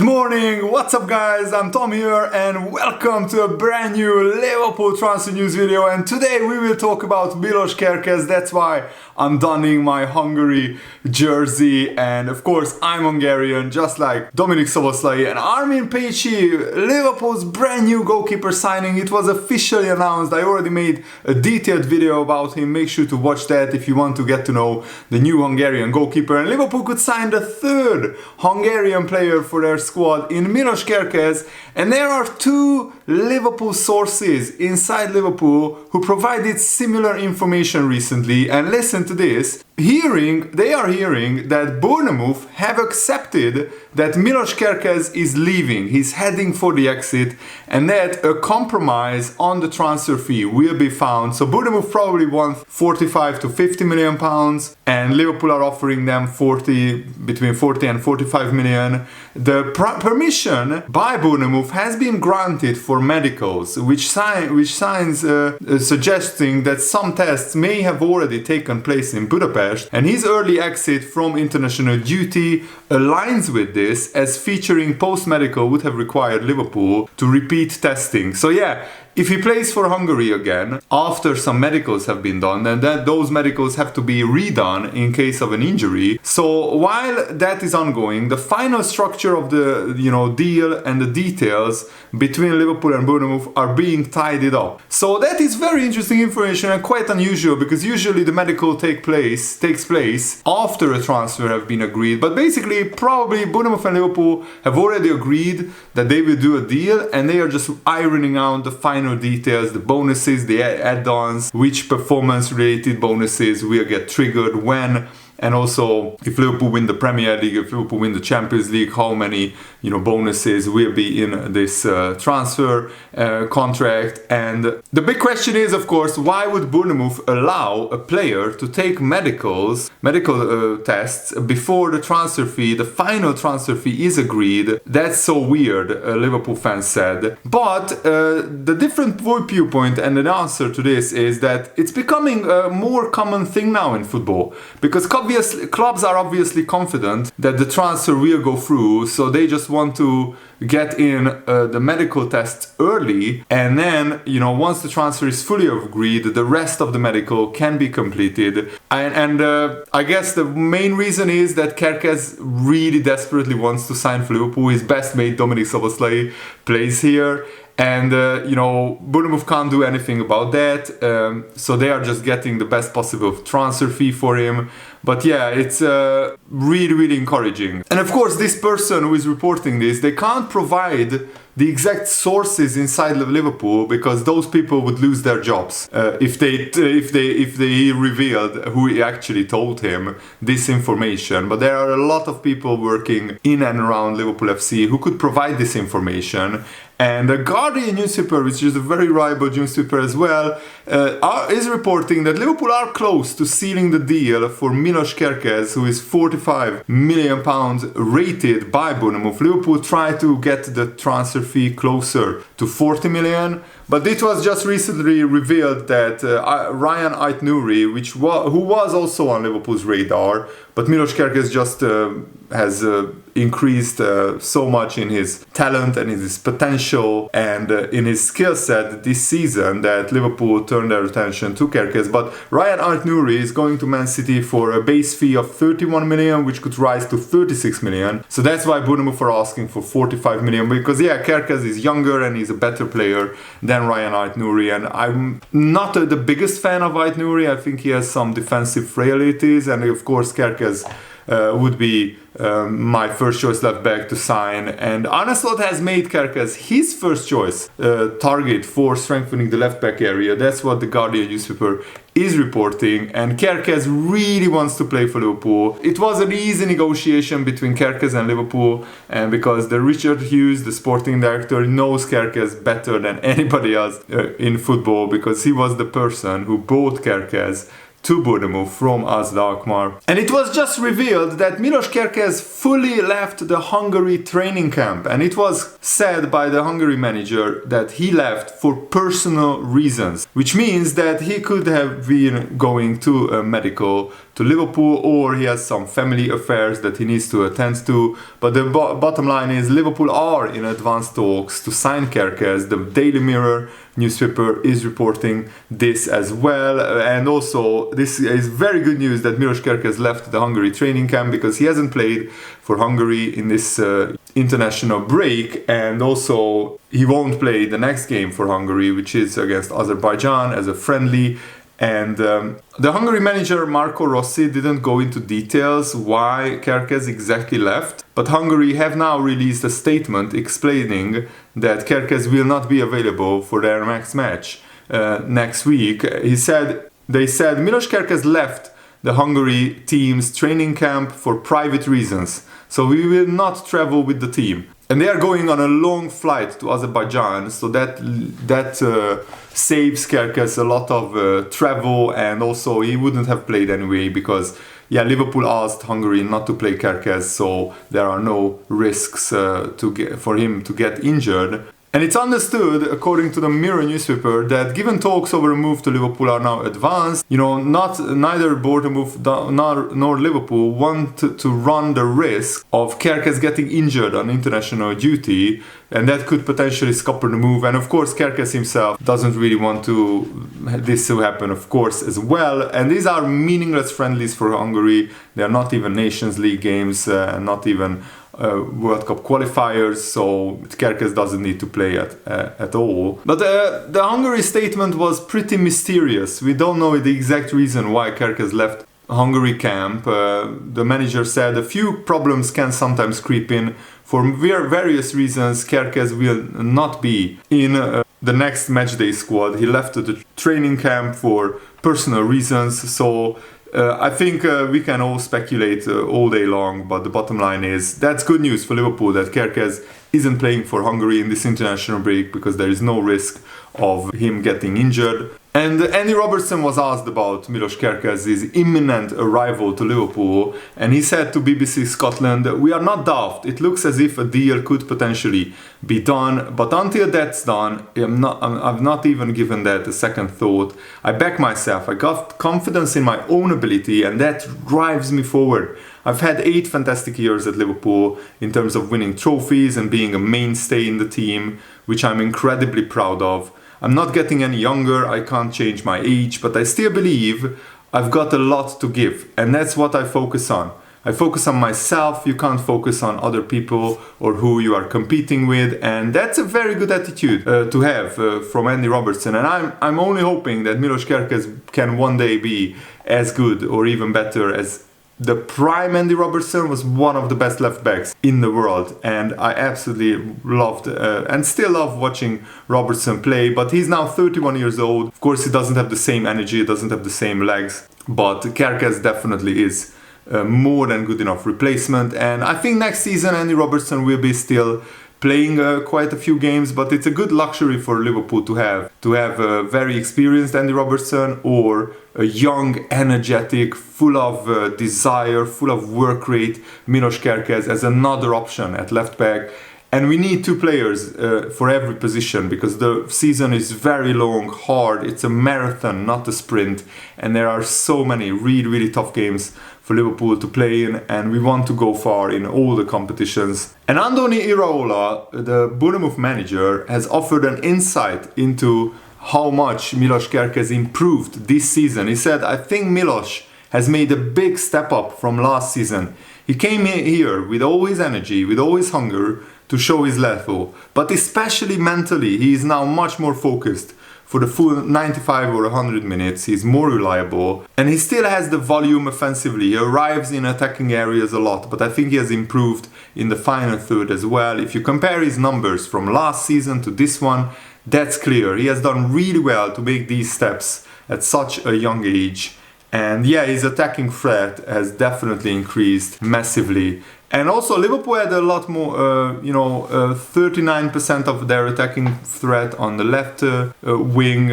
morning, what's up guys, I'm Tom here and welcome to a brand new Liverpool transfer news video, and today we will talk about Milos Kerkez. That's why I'm donning my Hungary jersey, and of course I'm Hungarian just like Dominik Szoboszlai and Armin Pécsi, Liverpool's brand new goalkeeper signing. It was officially announced. I already made a detailed video about him. Make sure to watch that if you want to get to know the new Hungarian goalkeeper. And Liverpool could sign the third Hungarian player for their squad in Milos Kerkez, and there are two Liverpool sources inside Liverpool who provided similar information recently, and listen to this. They are hearing that Bournemouth have accepted that Milos Kerkez is leaving, he's heading for the exit, and that a compromise on the transfer fee will be found. So Bournemouth probably wants 45 to 50 million pounds, and Liverpool are offering them between 40 and 45 million. The permission by Bournemouth has been granted for medicals, which signs suggesting that some tests may have already taken place in Budapest, and his early exit from international duty aligns with this, as featuring post-medical would have required Liverpool to repeat testing. So yeah, if he plays for Hungary again after some medicals have been done, then those medicals have to be redone in case of an injury. So while that is ongoing, the final structure of the deal and the details between Liverpool and Bournemouth are being tidied up. So that is very interesting information and quite unusual, because usually the medical takes place after a transfer have been agreed. But basically, probably Bournemouth and Liverpool have already agreed that they will do a deal, and they are just ironing out the final details, the bonuses, the add-ons, which performance-related bonuses will get triggered when, and also if Liverpool win the Premier League, if Liverpool win the Champions League, how many bonuses will be in this transfer contract. And the big question is, of course, why would Bournemouth allow a player to take medical tests before the final transfer fee is agreed? That's so weird, Liverpool fans said. But the different viewpoint and the answer to this is that it's becoming a more common thing now in football, because clubs are obviously confident that the transfer will go through, so they just want to get in the medical tests early, and then once the transfer is fully agreed, the rest of the medical can be completed. And I guess the main reason is that Kerkez really desperately wants to sign for Liverpool. His best mate Dominik Szoboszlai plays here, and Bournemouth can't do anything about that, so they are just getting the best possible transfer fee for him. But yeah, it's really encouraging. And of course, this person who is reporting this, they can't provide the exact sources inside of Liverpool, because those people would lose their jobs if they revealed who actually told him this information. But there are a lot of people working in and around Liverpool FC who could provide this information. And the Guardian newspaper, which is a very reliable newspaper as well, is reporting that Liverpool are close to sealing the deal for Milos Kerkez, who is 45 million pounds rated by Bournemouth. Liverpool tried to get the transfer fee closer to 40 million, but it was just recently revealed that Ryan Aït-Nouri, who was also on Liverpool's radar, but Milos Kerkez just has increased so much in his talent and in his potential and in his skill set this season that Liverpool turned their attention to Kerkez. But Ryan Aït-Nouri is going to Man City for a base fee of 31 million, which could rise to 36 million. So that's why Bournemouth are asking for 45 million, because yeah, Kerkez is younger and he's a better player than Ryan Aït-Nouri. And I'm not the biggest fan of Aït-Nouri. I think he has some defensive frailties, and of course Kerkez would be my first choice left back to sign, and Arne Slot has made Kerkez his first choice target for strengthening the left back area. That's what the Guardian newspaper is reporting, and Kerkez really wants to play for Liverpool. It was an easy negotiation between Kerkez and Liverpool, and because Richard Hughes, the sporting director, knows Kerkez better than anybody else in football, because he was the person who bought Kerkez to Bournemouth from AZ Alkmaar. And it was just revealed that Milos Kerkez fully left the Hungary training camp, and it was said by the Hungary manager that he left for personal reasons, which means that he could have been going to a medical to to Liverpool, or he has some family affairs that he needs to attend to. But the bottom line is Liverpool are in advanced talks to sign Kerkez. The Daily Mirror newspaper is reporting this as well. And also, this is very good news that Milos Kerkez left the Hungary training camp, because he hasn't played for Hungary in this international break, and also he won't play the next game for Hungary, which is against Azerbaijan as a friendly. And the Hungary manager Marco Rossi didn't go into details why Kerkez exactly left, but Hungary have now released a statement explaining that Kerkez will not be available for their next match next week. They said Milos Kerkez left the Hungary team's training camp for private reasons, so we will not travel with the team. And they are going on a long flight to Azerbaijan, so that saves Kerkez a lot of travel, and also he wouldn't have played anyway, because Liverpool asked Hungary not to play Kerkez, so there are no risks for him to get injured. And it's understood, according to the Mirror newspaper, that given talks over a move to Liverpool are now advanced, neither Bournemouth nor Liverpool want to run the risk of Kerkez getting injured on international duty, and that could potentially scupper the move. And of course, Kerkez himself doesn't really want this to happen, of course, as well. And these are meaningless friendlies for Hungary. They are not even Nations League games, not even World Cup qualifiers, so Kerkez doesn't need to play at all. But the Hungary statement was pretty mysterious. We don't know the exact reason why Kerkez left Hungary camp. The manager said a few problems can sometimes creep in. For various reasons, Kerkez will not be in the next matchday squad. He left the training camp for personal reasons, so I think we can all speculate all day long, but the bottom line is that's good news for Liverpool that Kerkez isn't playing for Hungary in this international break, because there is no risk of him getting injured. And Andy Robertson was asked about Milos Kerkez's imminent arrival to Liverpool, and he said to BBC Scotland, "We are not daft. It looks as if a deal could potentially be done, but until that's done, I've not even given that a second thought. I back myself. I got confidence in my own ability, and that drives me forward. I've had 8 fantastic years at Liverpool in terms of winning trophies and being a mainstay in the team, which I'm incredibly proud of. I'm not getting any younger, I can't change my age, but I still believe I've got a lot to give, and that's what I focus on. I focus on myself. You can't focus on other people or who you are competing with, and that's a very good attitude to have from Andy Robertson. And I'm only hoping that Milos Kerkez can one day be as good or even better as the prime Andy Robertson. Was one of the best left backs in the world, and I absolutely loved and still love watching Robertson play. But he's now 31 years old. Of course, he doesn't have the same energy, doesn't have the same legs, but Kerkez definitely is more than good enough replacement. And I think next season Andy Robertson will be still playing quite a few games, but it's a good luxury for Liverpool to have a very experienced Andy Robertson or a young, energetic, full of desire, full of work rate Milos Kerkez as another option at left back. And we need 2 players for every position, because the season is very long, hard. It's a marathon, not a sprint. And there are so many really, really tough games for Liverpool to play in, and we want to go far in all the competitions. And Andoni Iraola, the Bournemouth manager, has offered an insight into how much Milos Kerkez improved this season. He said, "I think Milos has made a big step up from last season. He came here with all his energy, with all his hunger to show his level, but especially mentally, he is now much more focused. For the full 95 or 100 minutes, he's more reliable, and he still has the volume offensively. He arrives in attacking areas a lot, but I think he has improved in the final third as well. If you compare his numbers from last season to this one, that's clear. He has done really well to make these steps at such a young age. And yeah, his attacking threat has definitely increased massively. And also Liverpool had a lot more, 39% of their attacking threat on the left wing,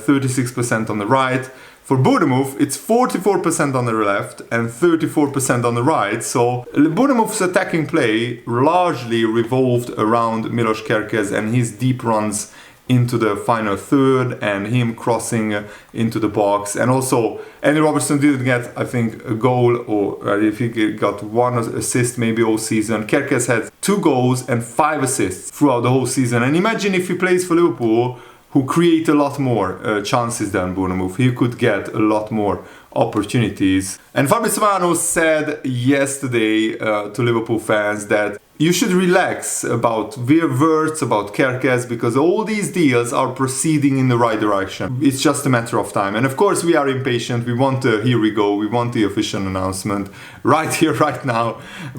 36% on the right. For Bournemouth, it's 44% on the left and 34% on the right. So Bournemouth's attacking play largely revolved around Milos Kerkez and his deep runs into the final third and him crossing into the box. And also, Andy Robertson didn't get, I think, a goal, or if he got one assist maybe all season. Kerkez had 2 goals and 5 assists throughout the whole season. And imagine if he plays for Liverpool, who create a lot more chances than Bournemouth. He could get a lot more opportunities. And Fabrizio said yesterday to Liverpool fans that you should relax about Wirtz, about Kerkez, because all these deals are proceeding in the right direction. It's just a matter of time. And of course we are impatient. We want here we go. We want the official announcement right here, right now.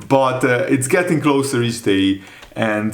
But it's getting closer each day. And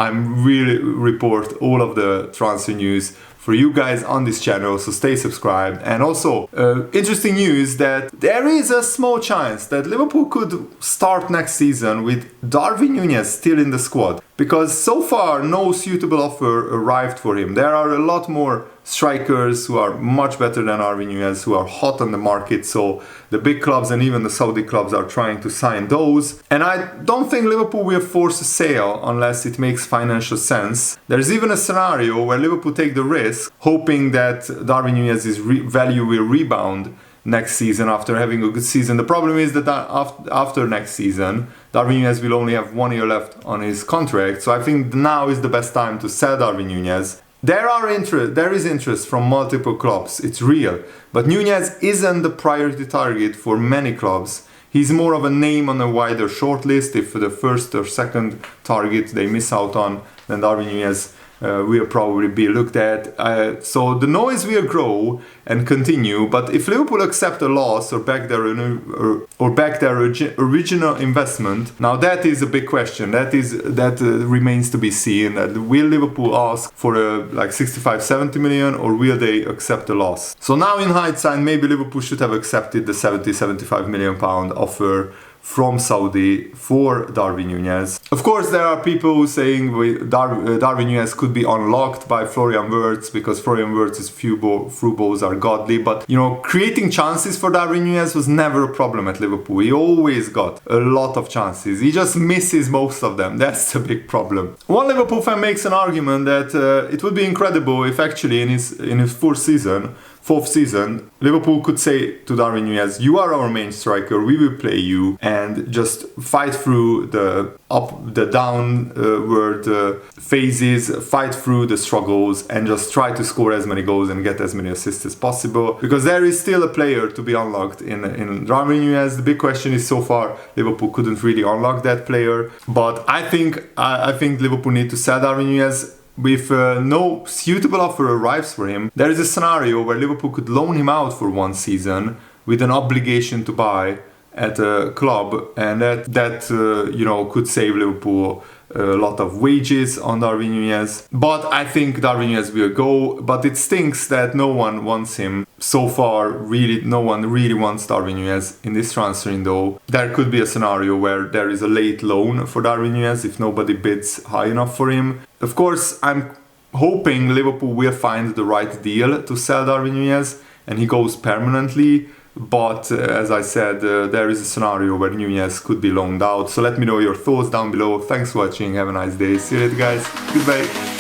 I'm really report all of the transfer news for you guys on this channel, so stay subscribed. And also, interesting news that there is a small chance that Liverpool could start next season with Darwin Nunez still in the squad, because so far no suitable offer arrived for him. There are a lot more strikers who are much better than Darwin Nunez, who are hot on the market, so the big clubs and even the Saudi clubs are trying to sign those. And I don't think Liverpool will force a sale unless it makes financial sense. There's even a scenario where Liverpool take the risk, hoping that Darwin Nunez's value will rebound next season after having a good season. The problem is that after next season, Darwin Nunez will only have 1 year left on his contract, so I think now is the best time to sell Darwin Nunez. There is interest from multiple clubs, it's real, but Nunez isn't the priority target for many clubs. He's more of a name on a wider shortlist. If the first or second target they miss out on, then Darwin Nunez will probably be looked at. So the noise will grow and continue, but if Liverpool accept a loss or back their original investment, now that is a big question. That remains to be seen. Will Liverpool ask for like 65-70 million, or will they accept a loss? So now in hindsight, maybe Liverpool should have accepted the 70-75 million pound offer from Saudi for Darwin Nunez. Of course, there are people saying Darwin Nunez could be unlocked by Florian Wirtz, because Florian Wirtz's through balls are godly. But, you know, creating chances for Darwin Nunez was never a problem at Liverpool. He always got a lot of chances. He just misses most of them. That's the big problem. One Liverpool fan makes an argument that it would be incredible if actually in his fourth season, Liverpool could say to Darwin Nunez, you are our main striker, we will play you, and just fight through the downward phases, fight through the struggles, and just try to score as many goals and get as many assists as possible. Because there is still a player to be unlocked in Darwin Nunez. The big question is, so far, Liverpool couldn't really unlock that player. But I think Liverpool need to sell Darwin Nunez. If no suitable offer arrives for him, there is a scenario where Liverpool could loan him out for 1 season with an obligation to buy at a club, and that could save Liverpool a lot of wages on Darwin Nunez. But I think Darwin Nunez will go, but it stinks that no one wants him. So far, really, no one really wants Darwin Nunez in this transfer window. There could be a scenario where there is a late loan for Darwin Nunez if nobody bids high enough for him. Of course, I'm hoping Liverpool will find the right deal to sell Darwin Nunez and he goes permanently. But as I said, there is a scenario where Nunez could be loaned out. So let me know your thoughts down below. Thanks for watching. Have a nice day. See you later, guys. Goodbye.